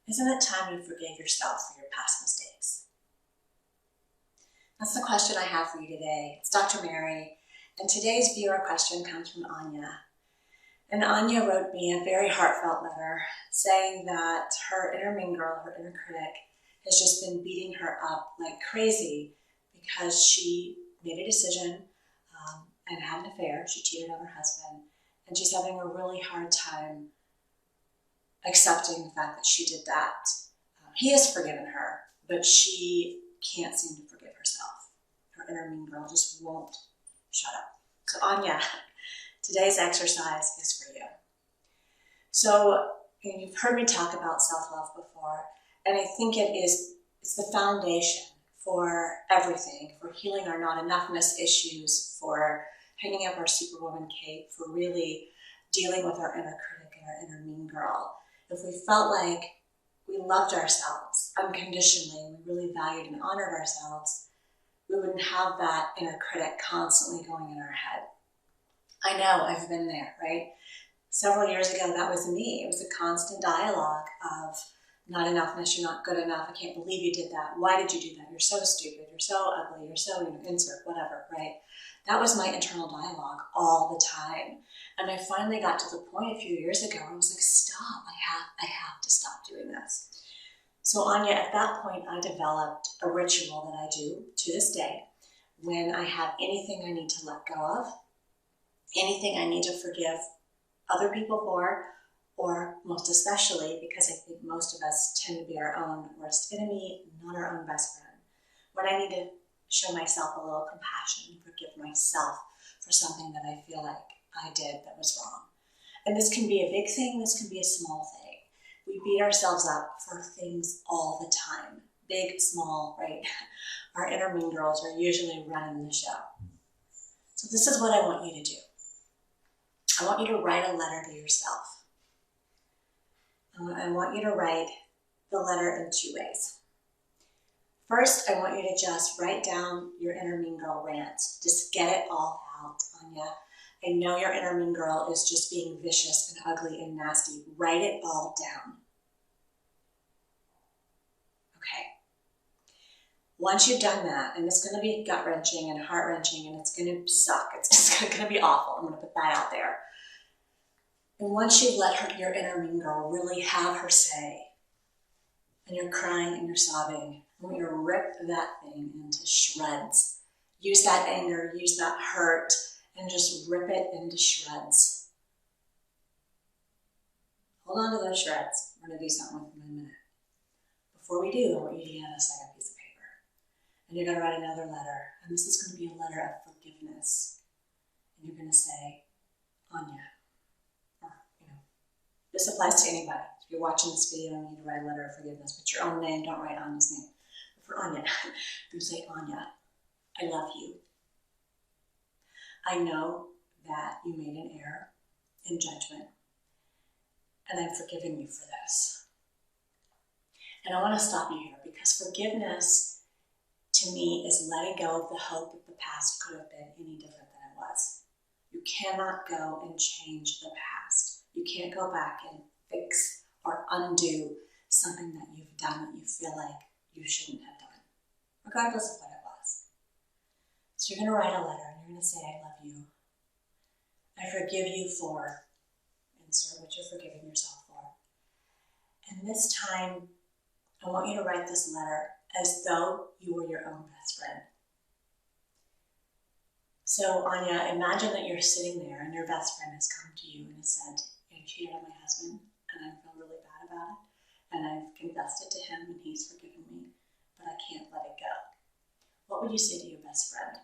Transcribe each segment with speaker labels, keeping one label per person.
Speaker 1: Isn't it time you forgave yourself for your past mistakes? That's the question I have for you today. It's Dr. Mary, and today's viewer question comes from Anya. And Anya wrote me a very heartfelt letter saying that her inner mean girl, her inner critic, has just been beating her up like crazy because she made a decision and had an affair. She cheated on her husband, and she's having a really hard time accepting the fact that she did that. He has forgiven her, but she can't seem to forgive herself. Her inner mean girl just won't shut up. So Anya, today's exercise is for you. So you've heard me talk about self-love before, and I think it's the foundation for everything, for healing our not enoughness issues, for hanging up our superwoman cape, for really dealing with our inner critic and our inner mean girl. If we felt like we loved ourselves unconditionally, we really valued and honored ourselves, we wouldn't have that inner critic constantly going in our head. I know, I've been there, right? Several years ago, that was me. It was a constant dialogue of not enoughness, you're not good enough, I can't believe you did that. Why did you do that? You're so stupid, you're so ugly, you're so, insert, whatever, right? That was my internal dialogue all the time. And I finally got to the point a few years ago where I was like, stop, I have to stop doing this. So Anya, at that point, I developed a ritual that I do to this day when I have anything I need to let go of, anything I need to forgive other people for, or most especially, because I think most of us tend to be our own worst enemy, not our own best friend. When I need to show myself a little compassion and forgive myself for something that I feel like I did that was wrong. And this can be a big thing, this can be a small thing. We beat ourselves up for things all the time. Big, small, right? Our inner mean girls are usually running the show. So this is what I want you to do. I want you to write a letter to yourself. I want you to write the letter in two ways. First, I want you to just write down your inner mean girl rant. Just get it all out, Anya. I know your inner mean girl is just being vicious and ugly and nasty. Write it all down. Okay. Once you've done that, and it's going to be gut-wrenching and heart-wrenching, and it's going to suck. It's going to be awful. I'm going to put that out there. And once you let your inner mean girl really have her say, and you're crying and you're sobbing, I want you to rip that thing into shreds. Use that anger, use that hurt, and just rip it into shreds. Hold on to those shreds. We're going to do something with them in a minute. Before we do, I want you to get a second piece of paper. And you're going to write another letter. And this is going to be a letter of forgiveness. And you're going to say, Anya. This applies to anybody. If you're watching this video, you need to write a letter of forgiveness. Put your own name, don't write Anya's name. But for Anya, you say, Anya, I love you. I know that you made an error in judgment, and I'm forgiving you for this. And I want to stop you here, because forgiveness, to me, is letting go of the hope that the past could have been any different than it was. You cannot go and change the past. You can't go back and fix or undo something that you've done that you feel like you shouldn't have done, regardless of what it was. So you're going to write a letter and you're going to say, I love you. I forgive you for, insert what you're forgiving yourself for. And this time, I want you to write this letter as though you were your own best friend. So Anya, imagine that you're sitting there and your best friend has come to you and has said, I cheated on my husband and I feel really bad about it, and I've confessed it to him and he's forgiven me, but I can't let it go. What would you say to your best friend?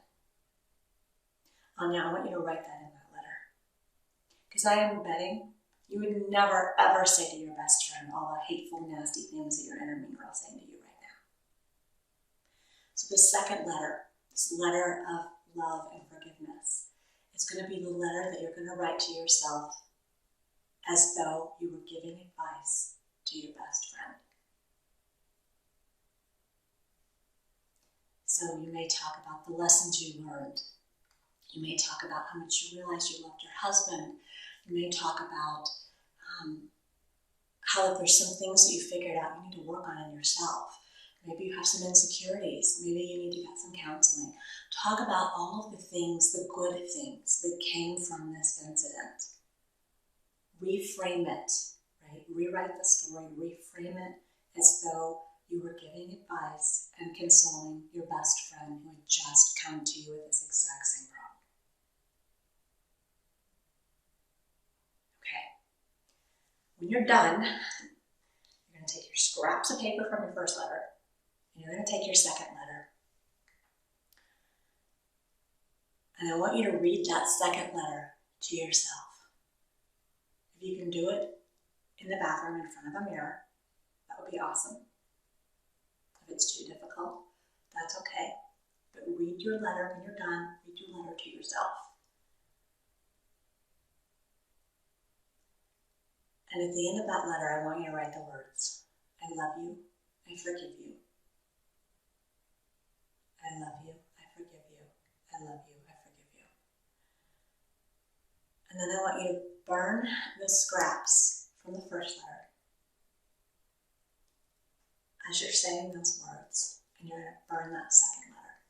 Speaker 1: Anya, I want you to write that in that letter. Because I am betting you would never ever say to your best friend all the hateful, nasty things that your inner mean girl is saying to you right now. So the second letter, this letter of love and forgiveness, is going to be the letter that you're going to write to yourself as though you were giving advice to your best friend. So you may talk about the lessons you learned. You may talk about how much you realized you loved your husband. You may talk about how if there's some things that you figured out you need to work on in yourself. Maybe you have some insecurities. Maybe you need to get some counseling. Talk about all of the things, the good things that came from this incident. Reframe it, right? Rewrite the story, reframe it as though you were giving advice and consoling your best friend who had just come to you with this exact same problem. Okay. When you're done, you're going to take your scraps of paper from your first letter, and you're going to take your second letter. And I want you to read that second letter to yourself. If you can do it in the bathroom in front of a mirror, that would be awesome. If it's too difficult, that's okay. But read your letter when you're done. Read your letter to yourself. And at the end of that letter, I want you to write the words, I love you, I forgive you. I love you, I forgive you. I love you, I forgive you. And then I want you to burn the scraps from the first letter as you're saying those words, and you're going to burn that second letter.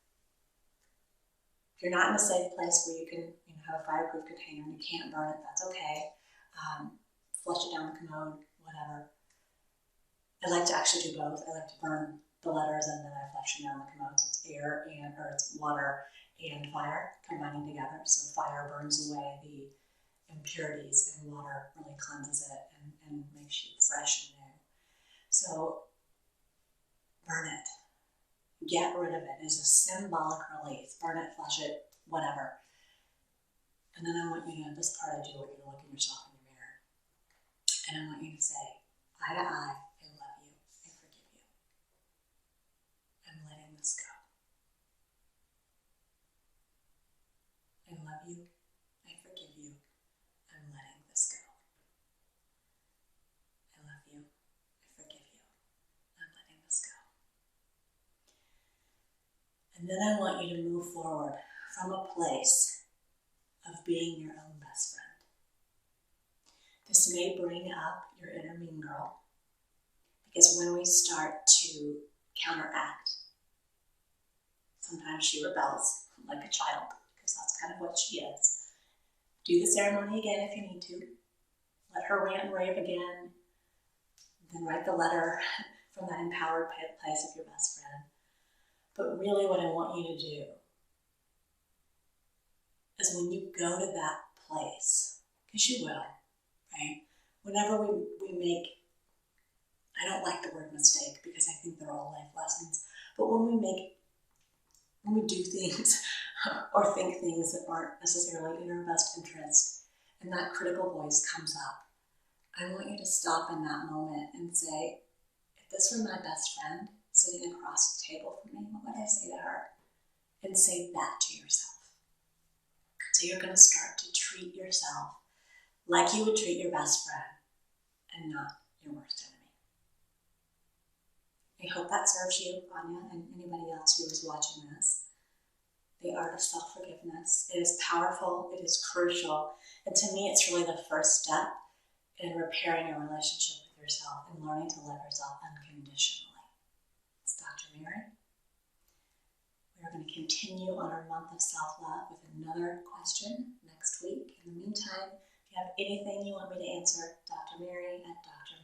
Speaker 1: If you're not in a safe place where you can have a fireproof container and you can't burn it, that's okay. Flush it down the commode, whatever. I like to actually do both. I like to burn the letters and then I flush them down the commode. So it's it's water and fire combining together. So fire burns away the impurities and water really cleanses it and makes you fresh and new. So burn it. Get rid of it. It's a symbolic release. Burn it, flush it, whatever. And then I want you to, this part I do, want you to look at yourself in the mirror. And I want you to say, eye to eye, I love you, I forgive you. I'm letting this go. I love you, I forgive you, I'm letting this go. I love you, I forgive you, I'm letting this go. And then I want you to move forward from a place of being your own best friend. This may bring up your inner mean girl, because when we start to counteract, sometimes she rebels like a child, because that's kind of what she is. Do the ceremony again if you need to. Let her rant and rave again. Then write the letter from that empowered place of your best friend. But really what I want you to do is when you go to that place, because you will, right? Whenever we make, I don't like the word mistake because I think they're all life lessons, but when we do things or think things that aren't necessarily in our best interest and that critical voice comes up, I want you to stop in that moment and say, if this were my best friend sitting across the table from me, what would I say to her? And say that to yourself. So you're going to start to treat yourself like you would treat your best friend and not your worst enemy. I hope that serves you, Anya, and anybody else who is watching this. The art of self-forgiveness. It is powerful, it is crucial, and to me it's really the first step in repairing a relationship with yourself and learning to love yourself unconditionally. It's Dr. Mary. We're going to continue on our month of self-love with another question next week. In the meantime, if you have anything you want me to answer, Dr. Mary at Dr.